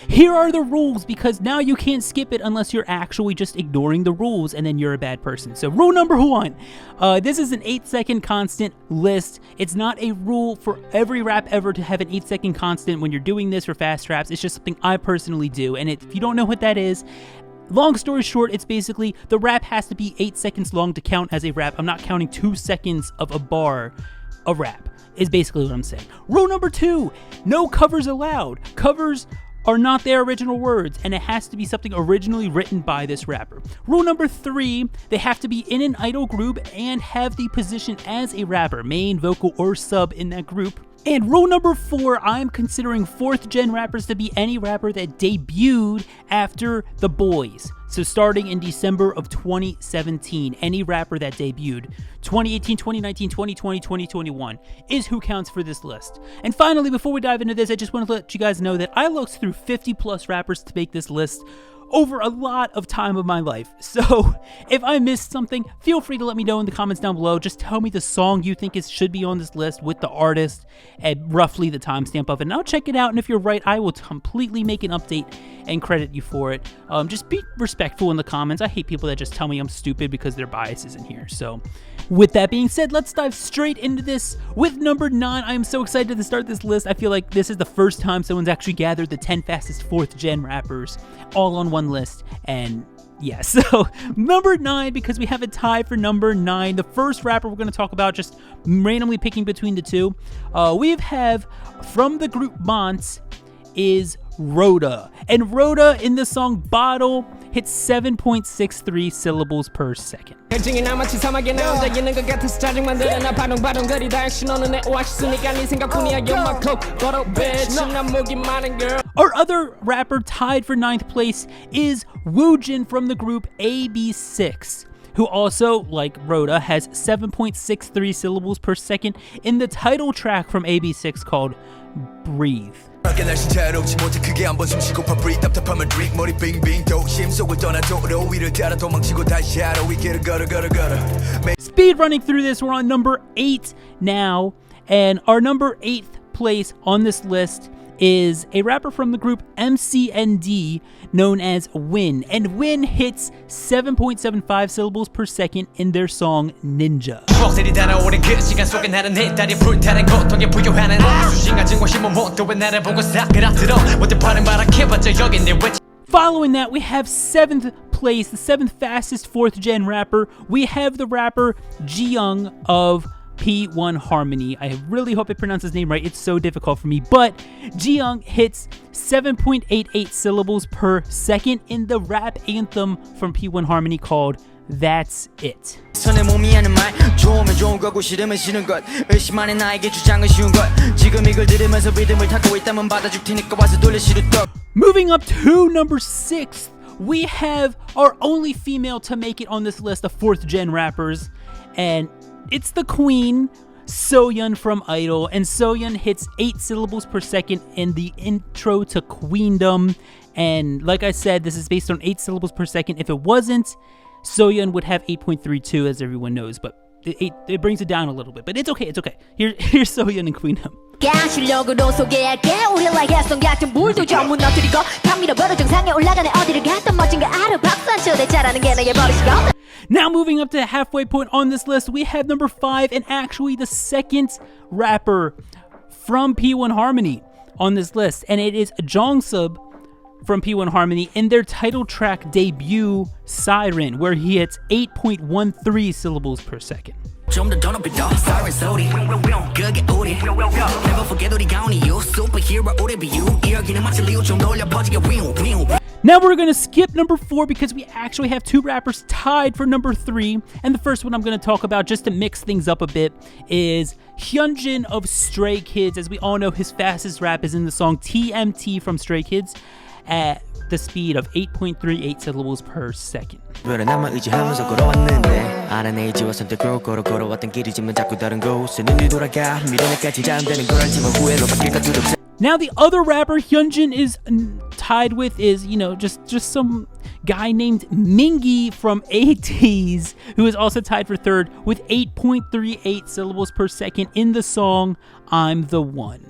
Here are the rules, because now you can't skip it unless you're actually just ignoring the rules, and then you're a bad person. So rule number 1, this is an 8-second constant list. It's not a rule for every rap ever to have an 8-second constant when you're doing this for fast raps. It's just something I personally do, and if you don't know what that is, long story short, it's basically the rap has to be 8 seconds long to count as a rap. I'm not counting 2 seconds of a bar a rap, is basically what I'm saying. Rule number 2, no covers allowed. Covers are not their original words, and it has to be something originally written by this rapper. Rule number 3, they have to be in an idol group and have the position as a rapper, main, vocal, or sub in that group. And rule number 4, I'm considering 4th gen rappers to be any rapper that debuted after The Boys. So starting in December of 2017, any rapper that debuted 2018, 2019, 2020, 2021 is who counts for this list. And finally, before we dive into this, I just want to let you guys know that I looked through 50 plus rappers to make this list over a lot of time of my life. So if I missed something, feel free to let me know in the comments down below. Just tell me the song you think should be on this list with the artist and roughly the timestamp of it, and I'll check it out, and if you're right, I will completely make an update and credit you for it. Just be respectful in the comments. I hate people that just tell me I'm stupid because their bias isn't here. So with that being said, let's dive straight into this with number 9. I am so excited to start this list. I feel like this is the first time someone's actually gathered the 10 fastest 4th gen rappers all on one list, and yeah, so number 9, because we have a tie for number 9. The first rapper we're going to talk about, just randomly picking between the two, we have from the group Mons is Roda, and Roda in the song Bottle hits 7.63 syllables per second. Our other rapper tied for 9th place is Woojin from the group AB6, who also, like Roda, has 7.63 syllables per second in the title track from AB6 called Breathe. Speed running through this, we're on number 8 now, and our number 8th place on this list is a rapper from the group MCND known as Win, and Win hits 7.75 syllables per second in their song Ninja. Following that, we have 7th place, the 7th fastest 4th gen rapper. We have the rapper Jiung of P1 Harmony. I really hope I pronounce his name right. It's so difficult for me. But Jiung hits 7.88 syllables per second in the rap anthem from P1 Harmony called That's It. Moving up to number 6, we have our only female to make it on this list of 4th gen rappers, and it's the queen, Soyeon from Idol, and Soyeon hits 8 syllables per second in the intro to Queendom, and like I said, this is based on 8 syllables per second. If it wasn't, Soyeon would have 8.32, as everyone knows, but it brings it down a little bit, but it's okay, Here's Soyeon in Queendom. Now moving up to the halfway point on this list, we have number 5, and actually the 2nd rapper from P1 Harmony on this list, and it is Jongseob from P1 Harmony in their title track debut Siren, where he hits 8.13 syllables per second. Now we're gonna skip number 4 because we actually have 2 rappers tied for number 3, and the first one I'm gonna talk about, just to mix things up a bit, is Hyunjin of Stray Kids. As we all know, his fastest rap is in the song TMT from Stray Kids at the speed of 8.38 syllables per second. Now the other rapper Hyunjin is tied with is, just some guy named Mingi from ATEEZ, who is also tied for 3rd with 8.38 syllables per second in the song I'm the One.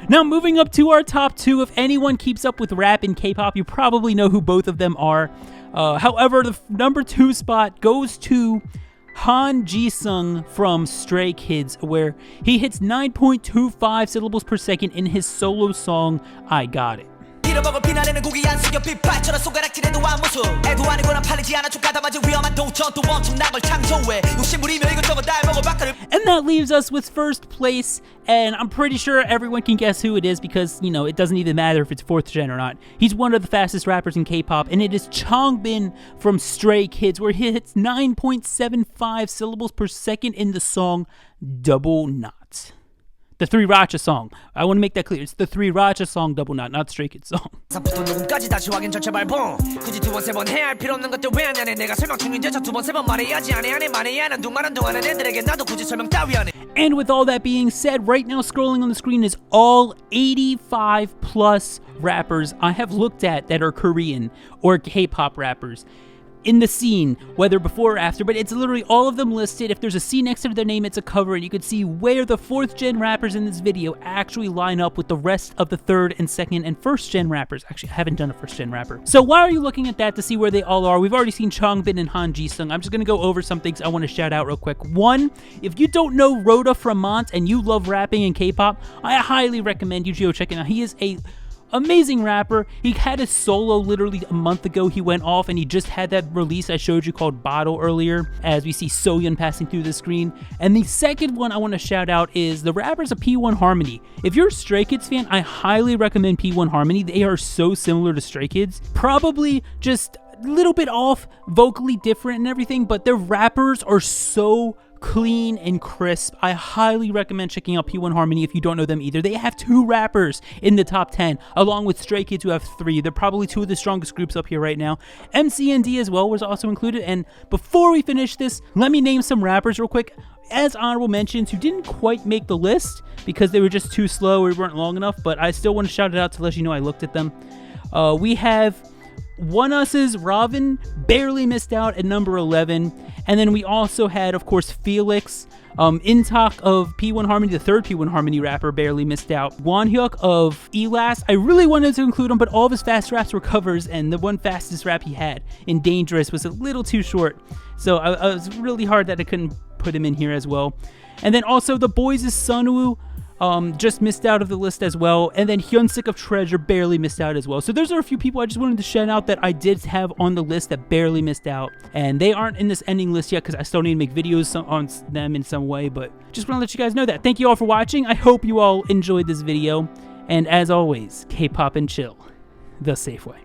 Now moving up to our top 2, if anyone keeps up with rap and K-pop, you probably know who both of them are. However, the number 2 spot goes to Jisung from Stray Kids, where he hits 9.25 syllables per second in his solo song, I Got It. And that leaves us with first place, and I'm pretty sure everyone can guess who it is because, you know, it doesn't even matter if it's 4th gen or not. He's one of the fastest rappers in K-pop, and it is Changbin from Stray Kids, where he hits 9.75 syllables per second in the song Double Knot. The 3 Racha song. I want to make that clear. It's the 3 Racha song, Double Knot, not Stray Kids song. And with all that being said, right now scrolling on the screen is all 85 plus rappers I have looked at that are Korean or K-pop rappers in the scene, whether before or after, but it's literally all of them listed. If there's a C next to their name, it's a cover, and you can see where the 4th gen rappers in this video actually line up with the rest of the 3rd and 2nd and 1st gen rappers. Actually, I haven't done a 1st gen rapper. So why are you looking at that to see where they all are? We've already seen Changbin and Jisung. I'm just gonna go over some things I want to shout out real quick. 1, if you don't know Roda from Mont and you love rapping and K-pop, I highly recommend you go check it out. He is a amazing rapper. He had a solo literally a month ago. He went off and he just had that release I showed you called Bottle earlier, as we see Soyeon passing through the screen. And the second one I want to shout out is the rappers of P1 Harmony. If you're a Stray Kids fan, I highly recommend P1 Harmony. They are so similar to Stray Kids. Probably just a little bit off, vocally different and everything, but their rappers are so clean and crisp. I highly recommend checking out P1 Harmony if you don't know them either. They have 2 rappers in the top 10, along with Stray Kids who have 3. They're probably 2 of the strongest groups up here right now. MCND as well was also included. And before we finish this, let me name some rappers real quick as honorable mentions who didn't quite make the list because they were just too slow or weren't long enough, but I still want to shout it out to let you know I looked at them. We have One Us's Robin, barely missed out at number 11. And then we also had, of course, Felix, Intak of P1 Harmony, the 3rd P1 Harmony rapper, barely missed out. Wonhyuk of Elas, I really wanted to include him, but all of his fast raps were covers, and the one fastest rap he had in Dangerous was a little too short. So I was really hard that I couldn't put him in here as well. And then also the Boys' Sunwoo, just missed out of the list as well. And then Hyunsik of Treasure barely missed out as well. So those are a few people I just wanted to shout out that I did have on the list that barely missed out. And they aren't in this ending list yet because I still need to make videos on them in some way. But just want to let you guys know that. Thank you all for watching. I hope you all enjoyed this video. And as always, K-pop and chill the safe way.